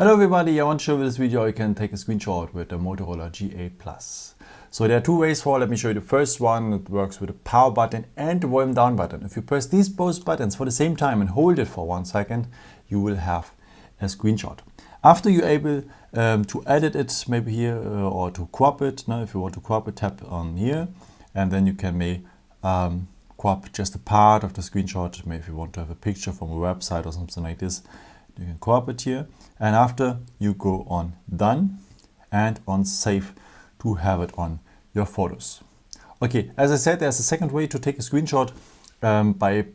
Hello everybody, I want to show you this video. You can take a screenshot with the Motorola G8 Plus. So there are two ways for it. Let me show you the first one. It works with the power button and the volume down button. If you press these both buttons for the same time and hold it for 1 second, you will have a screenshot. After you're able to edit it, maybe here or to crop it. Now, if you want to crop it, tap on here, and then you can crop just a part of the screenshot. Maybe if you want to have a picture from a website or something like this, you can crop it here, and after you go on done and on save to have it on your photos. Okay, as I said, there's a second way to take a screenshot by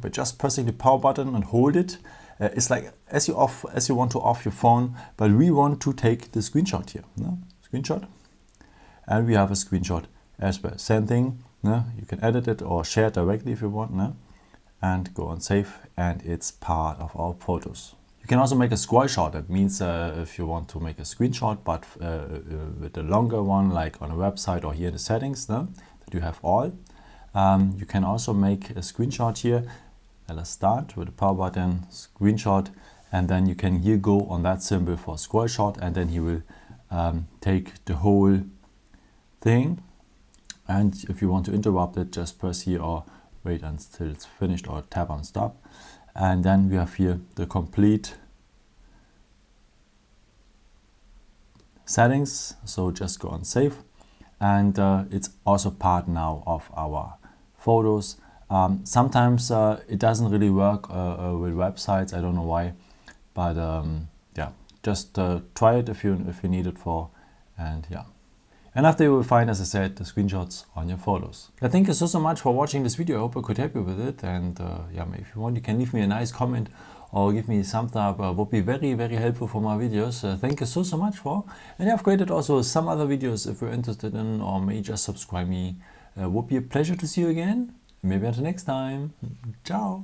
just pressing the power button and hold it. It's like as you want to off your phone, but we want to take the screenshot here. No? Screenshot, and we have a screenshot as well. Same thing. No? You can edit it or share it directly if you want. No? And go on save, and it's part of our photos. You can also make a scrollshot. That means if you want to make a screenshot, but with a longer one, like on a website or here in the settings, no? That you have all. You can also make a screenshot here. Let's start with the power button, screenshot, and then you can here go on that symbol for scrollshot, and then he will take the whole thing. And if you want to interrupt it, just press here or wait until it's finished or tap on stop, and then we have here the complete settings. So just go on save, and it's also part now of our photos. Sometimes it doesn't really work with websites. I don't know why, but yeah, just try it if you need it for, and yeah. And after you will find, as I said, the screenshots on your photos. Thank you so much for watching this video. I hope I could help you with it. And yeah, if you want, you can leave me a nice comment or give me a thumbs up. Would be very, very helpful for my videos. Thank you so much for. And I've created also some other videos if you're interested in, or may just subscribe me. Would be a pleasure to see you again. Maybe until next time. Ciao.